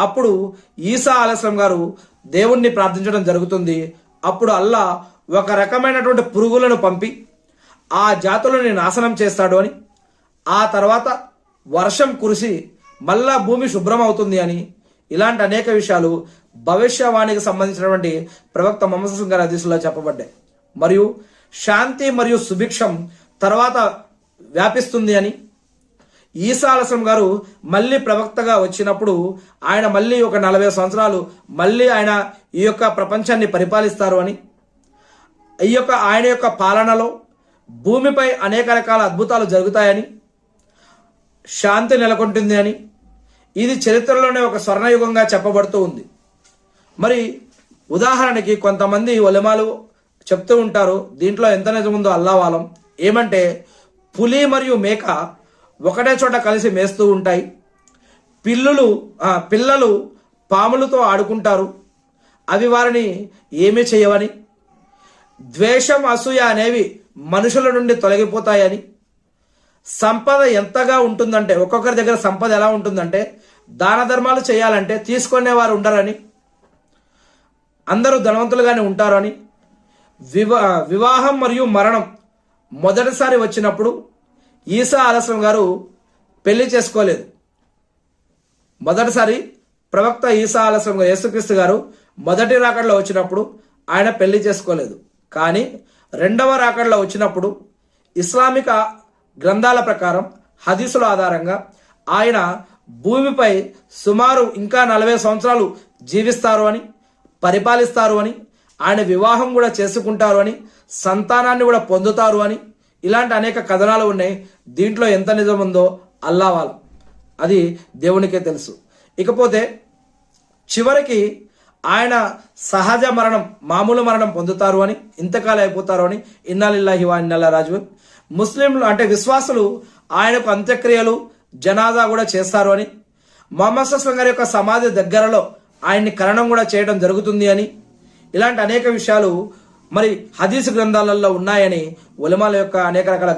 అప్పుడు ఈసా అలైహిస్సలాం గారు దేవుణ్ణి ప్రార్థించడం జరుగుతుంది. అప్పుడు అల్లా ఒక రకమైనటువంటి పురుగులను పంపి ఆ జాతులని నాశనం చేస్తాడు అని, ఆ తర్వాత వర్షం కురిసి మళ్ళా భూమి శుభ్రం అవుతుంది అని, ఇలాంటి అనేక విషయాలు భవిష్యవాణికి సంబంధించినటువంటి ప్రవక్త ముహమ్మద్ సల్లల్లాహు అలైహి వసల్లం హదీసులో చెప్పబడ్డాయి. మరియు శాంతి మరియు సుభిక్షం తర్వాత వ్యాపిస్తుంది అని, ఈసా అలైహిస్సలాం గారు మళ్ళీ ప్రవక్తగా వచ్చినప్పుడు ఆయన మళ్ళీ ఒక 40 సంవత్సరాలు మళ్ళీ ఆయన ఈ యొక్క ప్రపంచాన్ని పరిపాలిస్తారు అని, ఆయన యొక్క పాలనలో భూమిపై అనేక రకాల అద్భుతాలు జరుగుతాయని, శాంతి నెలకొంటుంది అని, ఇది చరిత్రలోనే ఒక స్వర్ణయుగంగా చెప్పబడుతూ ఉంది. మరి ఉదాహరణకి కొంతమంది ఉలమాలు చెప్తూ ఉంటారు, దీంట్లో ఎంత నిజముందో అల్లాహ్ ఏమంటే, పులి మరియు మేక ఒకటే చోట కలిసి మేస్తూ ఉంటాయి, పిల్లలు పాములతో ఆడుకుంటారు, అవి వారిని ఏమీ చేయవని, ద్వేషం అసూయ అనేవి మనుషుల నుండి తొలగిపోతాయని, సంపద ఎంతగా ఉంటుందంటే ఒక్కొక్కరి దగ్గర సంపద ఎలా ఉంటుందంటే దాన ధర్మాలు చేయాలంటే తీసుకునేవారు ఉండరని, అందరూ ధనవంతులుగానే ఉంటారు అని, వివాహం మరియు మరణం మొదటిసారి వచ్చినప్పుడు ఈసా అలైహిస్సలాం గారు పెళ్లి చేసుకోలేదు. మొదటిసారి ప్రవక్త ఈసా అలైహిస్సలాం గారు, యేసుక్రీస్తు గారు మొదటి రాకడలో వచ్చినప్పుడు ఆయన పెళ్లి చేసుకోలేదు. కానీ రెండవ రాకడలో వచ్చినప్పుడు ఇస్లామిక గ్రంథాల ప్రకారం హదీసుల ఆధారంగా ఆయన భూమిపై సుమారు ఇంకా 40 సంవత్సరాలు జీవిస్తారు అని, పరిపాలిస్తారు అని, ఆయన వివాహం కూడా చేసుకుంటారు అని, సంతానాన్ని కూడా పొందుతారు అని, ఇలాంటి అనేక కథనాలు ఉన్నాయి. దీంట్లో ఎంత నిజం ఉందో అల్లాహ్ ఆలం, అది దేవునికే తెలుసు. ఇకపోతే చివరికి ఆయన సహజ మరణం, మామూలు మరణం పొందుతారు అని, ఇంతకాలం అయిపోతారు అని, ఇన్నా లిల్లాహి వ ఇన్నా ఇలైహి రాజిఊన్. ముస్లింలు అంటే విశ్వాసులు ఆయనకు అంత్యక్రియలు, జనాజా కూడా చేస్తారు అని, ముహమ్మద్ సల్లల్లాహు అలైహి వసల్లం గారి యొక్క సమాధి దగ్గరలో ఆయన్ని ఖననం కూడా చేయడం జరుగుతుంది అని, ఇలాంటి అనేక విషయాలు మరి హదీసు గ్రంథాలలో ఉన్నాయని ఉలమాల యొక్క అనేక రకాల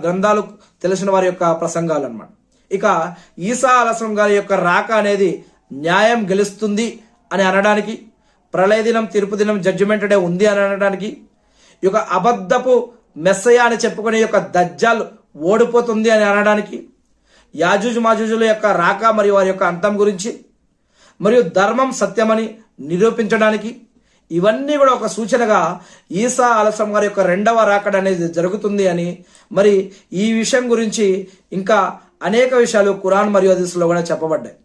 గ్రంథాలు తెలిసిన వారి యొక్క ప్రసంగాలు అన్నమాట. ఇక ఈసా అలైహిస్సలాం గారి యొక్క రాక అనేది న్యాయం గెలుస్తుంది అని అనడానికి, ప్రళయ దినం, తీర్పు దినం, జడ్జిమెంట్ డే ఉంది అని అనడానికి, ఈ యొక్క అబద్ధపు మెస్సయ్య అని చెప్పుకునే యొక్క దజ్జాల్ ఓడిపోతుంది అని అనడానికి, యాజూజ్ మాజూజుల యొక్క రాక మరియు వారి యొక్క అంతం గురించి, మరియు ధర్మం సత్యమని నిరూపించడానికి, ఇవన్నీ కూడా ఒక సూచనగా ఈసా అలైహిస్సలాం గారి యొక్క రెండవ రాకడ అనేది జరుగుతుంది అని, మరి ఈ విషయం గురించి ఇంకా అనేక విషయాలు ఖురాన్ మరియు హదీసులో కూడా చెప్పబడ్డాయి.